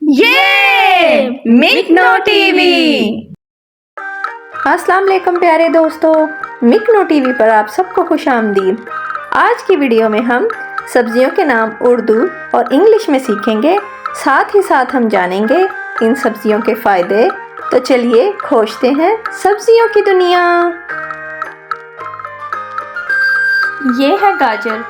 ये मिकनो टीवी। अस्सलाम वालेकुम प्यारे दोस्तों, मिकनो टीवी पर आप सबको खुशामदीद। आज की वीडियो में हम सब्जियों के नाम उर्दू और इंग्लिश में सीखेंगे, साथ ही साथ हम जानेंगे इन सब्जियों के फ़ायदे। तो चलिए खोजते हैं सब्जियों की दुनिया। ये है गाजर,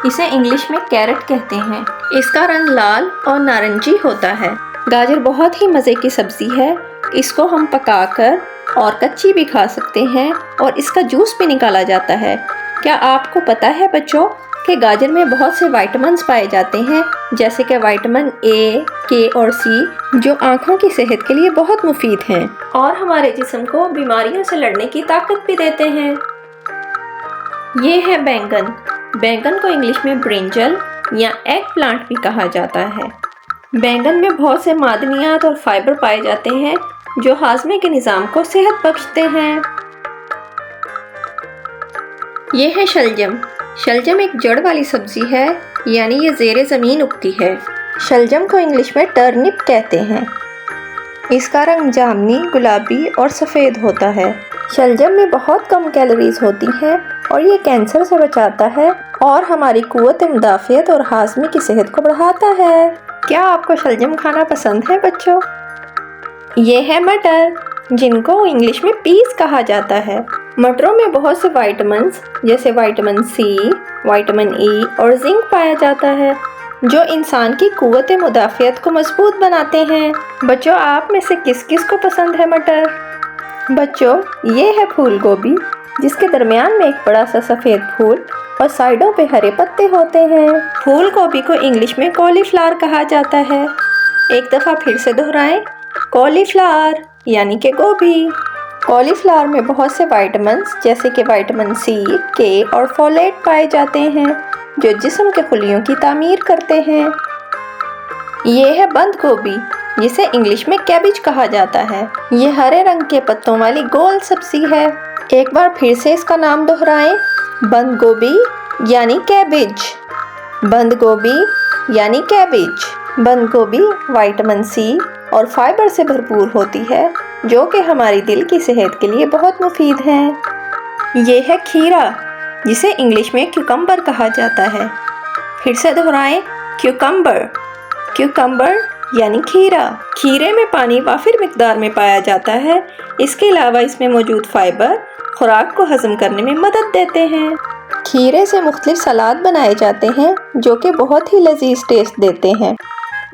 इसे इंग्लिश में कैरेट कहते हैं। इसका रंग लाल और नारंगी होता है। गाजर बहुत ही मज़े की सब्ज़ी है। इसको हम पकाकर और कच्ची भी खा सकते हैं और इसका जूस भी निकाला जाता है। क्या आपको पता है बच्चों कि गाजर में बहुत से विटामिन्स पाए जाते हैं, जैसे कि विटामिन ए, के और सी, जो आँखों की सेहत के लिए बहुत मुफीद हैं और हमारे जिस्म को बीमारियों से लड़ने की ताकत भी देते हैं। ये है बैंगन। बैंगन को इंग्लिश में ब्रिंजल या एग प्लांट भी कहा जाता है। बैंगन में बहुत से मादनियात और फाइबर पाए जाते हैं जो हाजमे के निज़ाम को सेहत बख्शते हैं। ये है शलजम। शलजम एक जड़ वाली सब्जी है, यानी ये ज़ेरे ज़मीन उगती है। शलजम को इंग्लिश में टर्निप कहते हैं। इसका रंग जामुनी, गुलाबी और सफ़ेद होता है। शलजम में बहुत कम कैलोरीज होती हैं और ये कैंसर से बचाता है और हमारी कुव्वत मुदाफ़ियत और हाज़मे की सेहत को बढ़ाता है। क्या आपको शलजम खाना पसंद है बच्चों? ये है मटर, जिनको इंग्लिश में पीस कहा जाता है। मटरों में बहुत से विटामिन्स जैसे विटामिन सी, विटामिन ई और जिंक पाया जाता है, जो इंसान की कुव्वत मुदाफ़ियत को मजबूत बनाते हैं। बच्चों, आप में से किस किस को पसंद है मटर? बच्चों, ये है फूल गोभी, जिसके दरमियान में एक बड़ा सा सफ़ेद फूल और साइडों पे हरे पत्ते होते हैं। फूल गोभी को इंग्लिश में कॉलीफ्लावर कहा जाता है। एक दफ़ा फिर से दोहराएं, कॉलीफ्लावर यानी कि गोभी। कॉलीफ्लावर में बहुत से विटामिन्स जैसे कि विटामिन सी, के और फोलेट पाए जाते हैं, जो जिस्म के खुलियों की तामीर करते हैं। ये है बंद गोभी, जिसे इंग्लिश में कैबिज कहा जाता है। ये हरे रंग के पत्तों वाली गोल सब्जी है। एक बार फिर से इसका नाम दोहराएं, बंद गोभी यानी कैबिज। बंद गोभी यानी कैबिज। बंद गोभी विटामिन सी और फाइबर से भरपूर होती है, जो कि हमारी दिल की सेहत के लिए बहुत मुफीद है। ये है खीरा, जिसे इंग्लिश में क्यूकम्बर कहा जाता है। फिर से दोहराएं, क्यूकम्बर। क्यूकम्बर यानी खीरा। खीरे में पानी वाफिर मिकदार में पाया जाता है। इसके अलावा इसमें मौजूद फाइबर खुराक को हजम करने में मदद देते हैं। खीरे से मुख्तलिफ सलाद बनाए जाते हैं, जो कि बहुत ही लजीज टेस्ट देते हैं।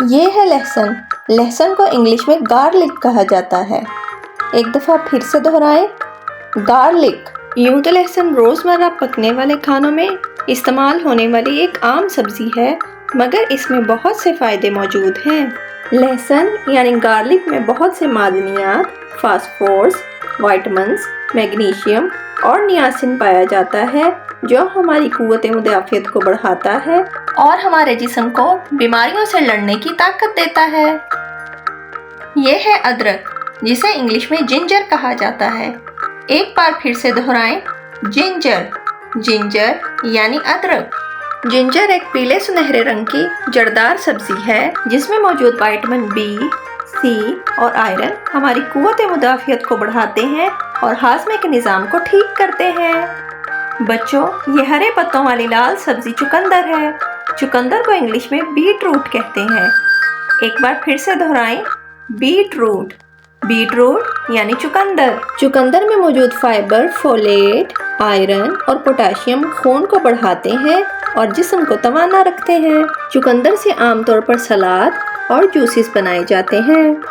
ये है लहसुन। लहसुन को इंग्लिश में गार्लिक कहा जाता है। एक दफ़ा फिर से दोहराएं, गार्लिक। यूं तो लहसुन रोज़मर्रा पकने वाले खानों में इस्तेमाल होने वाली एक आम सब्जी है, मगर इसमें बहुत से फ़ायदे मौजूद हैं। लहसुन यानी गार्लिक में बहुत से मादनियात, फास्फोरस, विटामिन्स, मैग्नीशियम और नियासिन पाया जाता है, जो हमारी कुव्वत मुदाफ़ियत को बढ़ाता है और हमारे जिस्म को बीमारियों से लड़ने की ताकत देता है। ये है अदरक, जिसे इंग्लिश में जिंजर कहा जाता है। एक बार फिर से दोहराएं, जिंजर। जिंजर यानी अदरक। जिंजर एक पीले सुनहरे रंग की जड़दार सब्जी है, जिसमें मौजूद विटामिन बी, सी और आयरन हमारी कुव्वत मुदाफ़ियत को बढ़ाते हैं और हाजमे के निज़ाम को ठीक करते हैं। बच्चों, ये हरे पत्तों वाली लाल सब्जी चुकंदर है। चुकंदर को इंग्लिश में बीट रूट कहते हैं। एक बार फिर से दोहराएं, बीट रूट। बीट रूट यानी चुकंदर। चुकंदर में मौजूद फाइबर, फोलेट, आयरन और पोटाशियम खून को बढ़ाते हैं और जिस्म को तवाना रखते हैं। चुकंदर से आमतौर पर सलाद और जूसेस बनाए जाते हैं।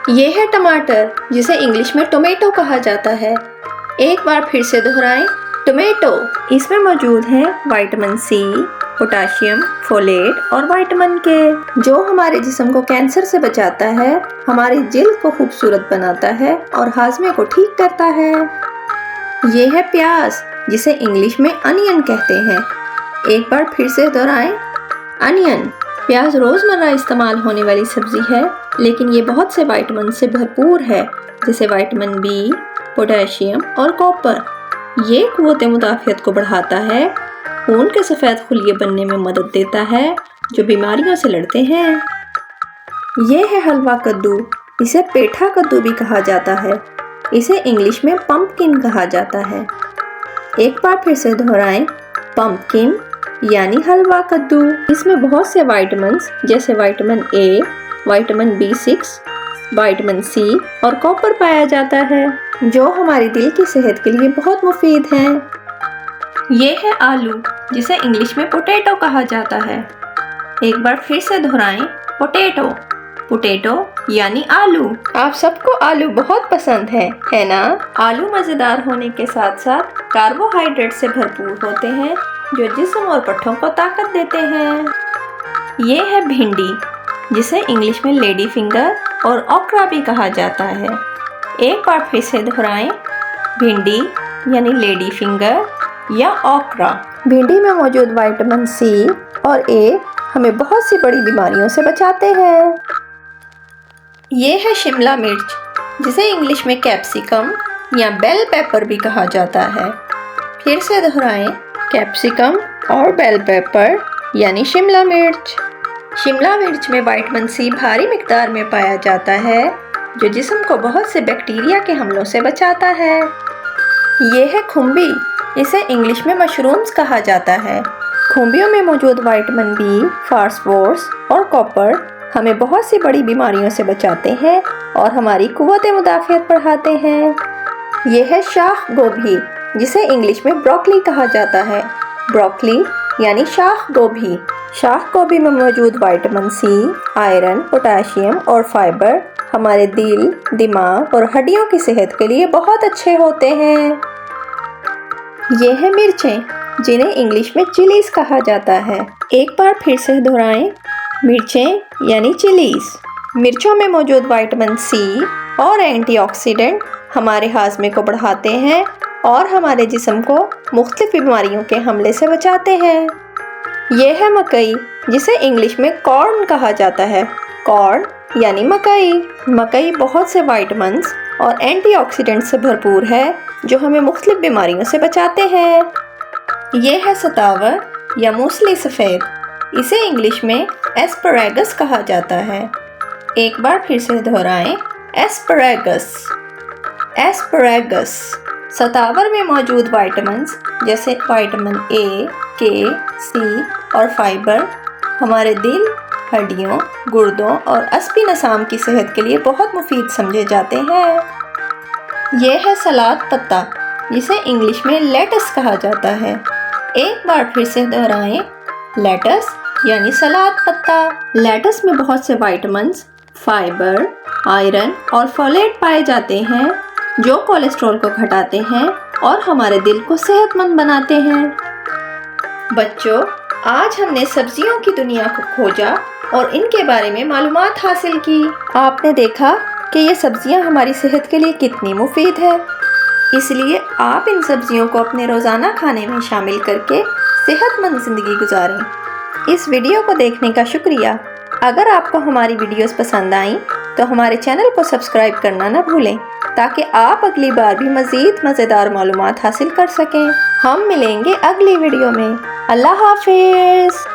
ये है टमाटर, जिसे इंग्लिश में टोमेटो कहा जाता है। एक बार फिर से दोहराएं, टोमेटो। इसमें मौजूद हैं विटामिन सी, पोटाशियम, फोलेट और विटामिन के, जो हमारे जिस्म को कैंसर से बचाता है, हमारी जिल्द को खूबसूरत बनाता है और हाजमे को ठीक करता है। ये है प्याज, जिसे इंग्लिश में अनियन कहते हैं। एक बार फिर से दोहराएं, अनियन। प्याज रोज़मर्रा इस्तेमाल होने वाली सब्जी है, लेकिन ये बहुत से विटामिन से भरपूर है, जैसे विटामिन बी, पोटेशियम और कॉपर। ये कुव्वत मुदाफ़ियत को बढ़ाता है, खून के सफ़ेद खुलिये बनने में मदद देता है, जो बीमारियों से लड़ते हैं। یہ ہے حلوہ کدو، اسے پیٹھا کدو بھی کہا جاتا ہے، اسے انگلش میں پمپکن کہا جاتا ہے۔ ایک بار پھر سے دہرائیں، پمپکن یعنی حلوہ کدو۔ اس میں بہت سے وائٹامنز جیسے vitamin A, vitamin B6، vitamin C اور کاپر پایا جاتا ہے، جو ہماری دل کی صحت کے لیے بہت مفید ہیں۔ یہ ہے آلو، جسے انگلش میں پوٹیٹو کہا جاتا ہے۔ ایک بار پھر سے دہرائیں، پوٹیٹو، پوٹیٹو یعنی آلو۔ آپ سب کو آلو بہت پسند ہے نا؟ آلو مزیدار ہونے کے ساتھ ساتھ کاربوہائیڈریٹ سے بھرپور ہوتے ہیں، جو جسم اور پٹھوں کو طاقت دیتے ہیں۔ یہ ہے بھنڈی، جسے انگلش میں لیڈی فنگر اور اوکرا بھی کہا جاتا ہے۔ ایک بار پھر سے دہرائیں، بھنڈی یعنی لیڈی فنگر یا اوکرا۔ بھنڈی میں موجود وائٹامن سی اور اے ہمیں بہت سی بڑی بیماریوں سے بچاتے ہیں۔ یہ ہے شملہ مرچ، جسے انگلش میں کیپسیکم یا بیل پیپر بھی کہا جاتا ہے۔ پھر سے دہرائیں، کیپسیکم اور بیل پیپر یعنی شملہ مرچ۔ شملہ مرچ میں وائٹامن سی بھاری مقدار میں پایا جاتا ہے، جو جسم کو بہت سے بیکٹیریا کے حملوں سے بچاتا ہے۔ یہ ہے کھمبی، اسے انگلش میں مشرومز کہا جاتا ہے۔ کھمبیوں میں موجود وائٹامن بی، فاسفورس اور کاپر ہمیں بہت سی بڑی بیماریوں سے بچاتے ہیں اور ہماری قوت مدافعت بڑھاتے ہیں۔ یہ ہے شاخ گوبھی، جسے انگلش میں بروکلی کہا جاتا ہے۔ بروکلی یعنی شاخ گوبھی۔ شاخ گوبھی میں موجود وائٹامن سی، آئرن، پوٹاشیم اور فائبر ہمارے دل، دماغ اور ہڈیوں کی صحت کے لیے بہت اچھے ہوتے ہیں۔ یہ ہے مرچیں، جنہیں انگلش میں چلیز کہا جاتا ہے۔ ایک بار پھر سے دہرائیں، مرچیں یعنی چلیز۔ مرچوں میں موجود وائٹامن سی اور اینٹی آکسیڈنٹ ہمارے ہاضمے کو بڑھاتے ہیں اور ہمارے جسم کو مختلف بیماریوں کے حملے سے بچاتے ہیں۔ یہ ہے مکئی، جسے انگلش میں کارن کہا جاتا ہے۔ کارن یعنی مکئی۔ مکئی بہت سے وائٹامنز اور اینٹی آکسیڈنٹ سے بھرپور ہے، جو ہمیں مختلف بیماریوں سے بچاتے ہیں۔ یہ ہے ستاور یا موسلی سفید، اسے انگلش میں ایسپریگس کہا جاتا ہے۔ ایک بار پھر سے دہرائیں، ایسپریگس، ایسپریگس۔ ستاور میں موجود وائٹامنز جیسے وائٹامن اے، کے، سی اور فائبر ہمارے دل، ہڈیوں، گردوں اور عصبی نظام کی صحت کے لیے بہت مفید سمجھے جاتے ہیں۔ یہ ہے سلاد پتا، جسے انگلش میں لیٹس کہا جاتا ہے۔ ایک بار پھر سے دہرائیں، لیٹس یعنی سلاد پتا۔ لیٹس میں بہت سے وائٹامنز، فائبر، آئرن اور فولیٹ پائے جاتے ہیں، جو کولیسٹرول کو گھٹاتے ہیں اور ہمارے دل کو صحت مند بناتے ہیں۔ بچوں، آج ہم نے سبزیوں کی دنیا کو کھوجا اور ان کے بارے میں معلومات حاصل کی۔ آپ نے دیکھا کہ یہ سبزیاں ہماری صحت کے لیے کتنی مفید ہے، اس لیے آپ ان سبزیوں کو اپنے روزانہ کھانے میں شامل کر کے صحت مند زندگی گزاریں۔ اس ویڈیو کو دیکھنے کا شکریہ۔ اگر آپ کو ہماری ویڈیوز پسند آئیں تو ہمارے چینل کو سبسکرائب کرنا نہ بھولیں، تاکہ آپ اگلی بار بھی مزید مزیدار معلومات حاصل کر سکیں۔ ہم ملیں گے اگلی ویڈیو میں۔ اللہ حافظ۔